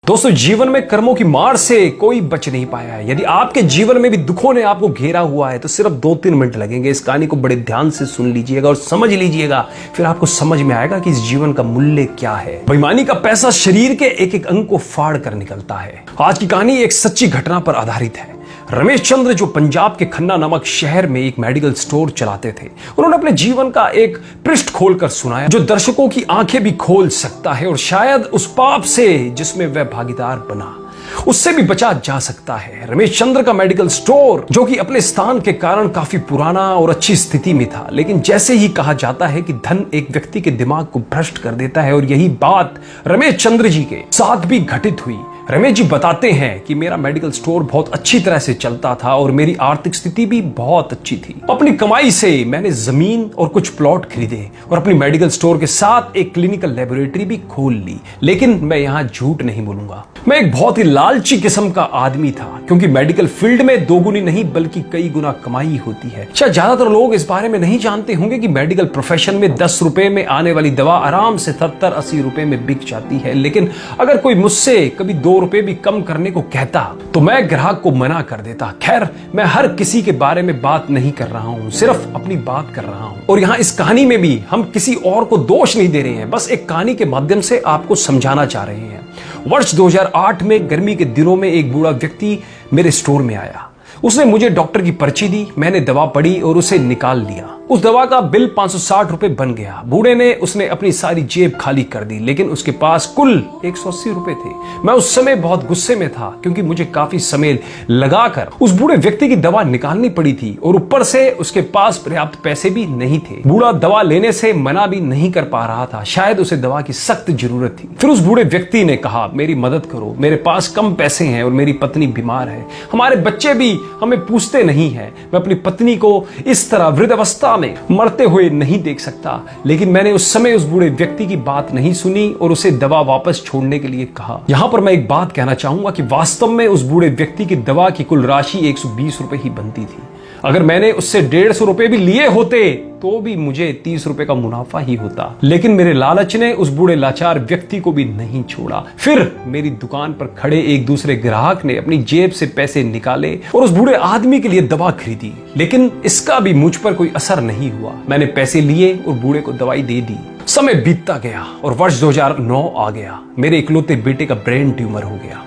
दोस्तों, जीवन में कर्मों की मार से कोई बच नहीं पाया है। यदि आपके जीवन में भी दुखों ने आपको घेरा हुआ है तो सिर्फ 2-3 मिनट लगेंगे। इस कहानी को बड़े ध्यान से सुन लीजिएगा और समझ लीजिएगा, फिर आपको समझ में आएगा कि इस जीवन का मूल्य क्या है। बेईमानी का पैसा शरीर के एक एक अंग को फाड़ कर निकलता है। आज की कहानी एक सच्ची घटना पर आधारित है। रमेश चंद्र, जो पंजाब के खन्ना नामक शहर में एक मेडिकल स्टोर चलाते थे, उन्होंने अपने जीवन का एक पृष्ठ खोलकर सुनाया जो दर्शकों की आंखें भी खोल सकता है और शायद उस पाप से जिसमें वह भागीदार बना उससे भी बचा जा सकता है। रमेश चंद्र का मेडिकल स्टोर, जो कि अपने स्थान के कारण काफी पुराना और अच्छी स्थिति में था, लेकिन जैसे ही कहा जाता है कि धन एक व्यक्ति के दिमाग को भ्रष्ट कर देता है, और यही बात रमेश चंद्र जी के साथ भी घटित हुई। रमेश जी बताते हैं कि मेरा मेडिकल स्टोर बहुत अच्छी तरह से चलता था और मेरी आर्थिक स्थिति भी बहुत अच्छी थी। अपनी कमाई से मैंने जमीन और कुछ प्लॉट खरीदे और अपनी मेडिकल स्टोर के साथ एक क्लिनिकल लेबोरेटरी भी खोल ली। लेकिन मैं यहाँ झूठ नहीं बोलूंगा, मैं एक बहुत ही लालची किस्म का आदमी था, क्योंकि मेडिकल फील्ड में दोगुनी नहीं बल्कि कई गुना कमाई होती है। शायद ज्यादातर लोग इस बारे में नहीं जानते होंगे कि मेडिकल प्रोफेशन में 10 रुपए में आने वाली दवा आराम से 70-80 रुपए में बिक जाती है। लेकिन अगर कोई मुझसे कभी 2 रुपए भी कम करने को कहता तो मैं ग्राहक को मना कर देता। खैर, मैं हर किसी के बारे में बात नहीं कर रहा हूं, सिर्फ अपनी बात कर रहा हूं। और यहां इस कहानी में भी हम किसी और को दोष नहीं दे रहे हैं, बस एक कहानी के माध्यम से आपको समझाना चाह रहे हैं। वर्ष 2008 में गर्मी के दिनों में एक बूढ़ा व्यक्ति मेरे स्टोर में आया। उसने मुझे डॉक्टर की पर्ची दी, मैंने दवा पढ़ी और उसे निकाल लिया। उस दवा का बिल 560 रुपए बन गया। बूढ़े ने उसने अपनी सारी जेब खाली कर दी, लेकिन उसके पास कुल 180 रुपए थे। मैं उस समय बहुत गुस्से में था, क्योंकि मुझे काफी समय लगाकर उस बूढ़े व्यक्ति की दवा निकालनी पड़ी थी और ऊपर से उसके पास पर्याप्त पैसे भी नहीं थे। बूढ़ा दवा लेने से मना भी नहीं कर पा रहा था, शायद उसे दवा की सख्त जरूरत थी। फिर उस बूढ़े व्यक्ति ने कहा, मेरी मदद करो, मेरे पास कम पैसे हैं और मेरी पत्नी बीमार है, हमारे बच्चे भी हमें पूछते नहीं है, मैं अपनी पत्नी को इस तरह वृद्धावस्था में मरते हुए नहीं देख सकता। लेकिन मैंने उस समय उस बूढ़े व्यक्ति की बात नहीं सुनी और उसे दवा वापस छोड़ने के लिए कहा। यहां पर मैं एक बात कहना चाहूंगा कि वास्तव में उस बूढ़े व्यक्ति की दवा की कुल राशि 120 रुपए ही बनती थी। अगर मैंने उससे 150 रुपए भी लिए होते तो भी मुझे 30 रुपए का मुनाफा ही होता। लेकिन मेरे लालच ने उस बूढ़े लाचार व्यक्ति को भी नहीं छोड़ा। फिर मेरी दुकान पर खड़े एक दूसरे ग्राहक ने अपनी जेब से पैसे निकाले और उस बूढ़े आदमी के लिए दवा खरीदी, लेकिन इसका भी मुझ पर कोई असर नहीं हुआ। मैंने पैसे लिए और बूढ़े को दवाई दे दी। समय बीतता गया और वर्ष 2009 आ गया। मेरे इकलौते बेटे का ब्रेन ट्यूमर हो गया।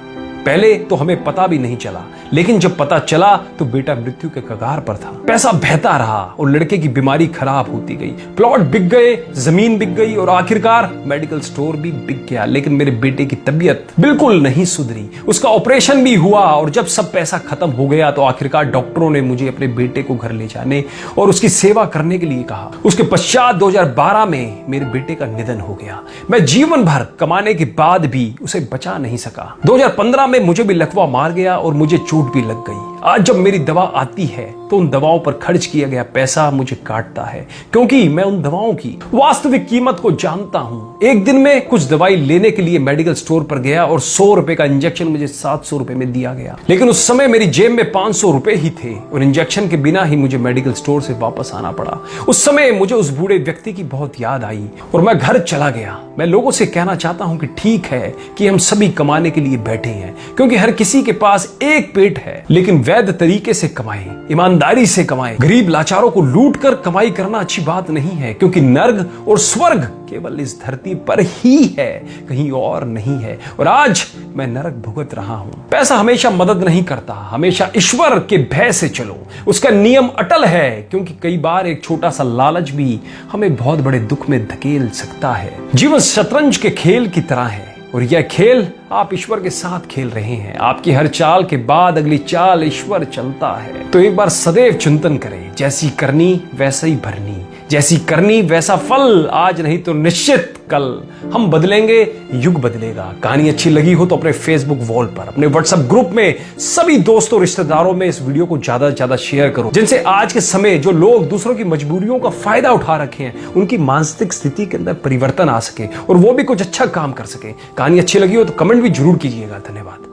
पहले तो हमें पता भी नहीं चला, लेकिन जब पता चला तो बेटा मृत्यु के कगार पर था। पैसा बहता रहा और लड़के की बीमारी खराब होती गई। प्लॉट बिक गए, जमीन बिक गई और आखिरकार मेडिकल स्टोर भी बिक गया। लेकिन मेरे बेटे की तबीयत बिल्कुल नहीं सुधरी। उसका ऑपरेशन भी हुआ और जब सब पैसा खत्म हो गया तो आखिरकार डॉक्टरों ने मुझे अपने बेटे को घर ले जाने और उसकी सेवा करने के लिए कहा। उसके पश्चात 2012 में मेरे बेटे का निधन हो गया। मैं जीवन भर कमाने के बाद भी उसे बचा नहीं सका। 2015 में मुझे भी लकवा मार गया और मुझे चोट भी लग गई। आज जब मेरी दवा आती है तो उन दवाओं पर खर्च किया गया पैसा मुझे काटता है, क्योंकि मैं उन दवाओं की वास्तविक कीमत को जानता हूं। एक दिन में कुछ दवाई लेने के लिए मेडिकल स्टोर पर गया और 100 रुपए का इंजेक्शन मुझे 700 रुपए में दिया गया। लेकिन उस समय मेरी जेब में 500 रुपए ही थे और इंजेक्शन के बिना ही मुझे मेडिकल स्टोर से वापस आना पड़ा। उस समय मुझे उस बूढ़े व्यक्ति की बहुत याद आई और मैं घर चला गया। मैं लोगों से कहना चाहता हूं कि ठीक है कि हम सभी कमाने के लिए बैठे हैं, क्योंकि हर किसी के पास एक पेट है, लेकिन वैध तरीके से कमाएं, ईमानदारी से कमाएं। गरीब लाचारों को लूट कर कमाई करना अच्छी बात नहीं है, क्योंकि नर्क और स्वर्ग केवल इस धरती पर ही है, कहीं और नहीं है। और आज मैं नरक भुगत रहा हूं। पैसा हमेशा मदद नहीं करता, हमेशा ईश्वर के भय से चलो, उसका नियम अटल है, क्योंकि कई बार एक छोटा सा लालच भी हमें बहुत बड़े दुख में धकेल सकता है। जीवन शतरंज के खेल की तरह है और यह खेल आप ईश्वर के साथ खेल रहे हैं। आपकी हर चाल के बाद अगली चाल ईश्वर चलता है। तो एक बार सदैव चिंतन करें, जैसी करनी वैसा ही भरनी, जैसी करनी वैसा फल, आज नहीं तो निश्चित कल हम बदलेंगे, युग बदलेगा। कहानी अच्छी लगी हो तो अपने फेसबुक वॉल पर, अपने व्हाट्सएप ग्रुप में सभी दोस्तों रिश्तेदारों में इस वीडियो को ज्यादा से ज्यादा शेयर करो, जिनसे आज के समय जो लोग दूसरों की मजबूरियों का फायदा उठा रखे हैं उनकी मानसिक स्थिति के अंदर परिवर्तन आ सके और वो भी कुछ अच्छा काम कर सके। कहानी अच्छी लगी हो तो कमेंट भी जरूर कीजिएगा। धन्यवाद।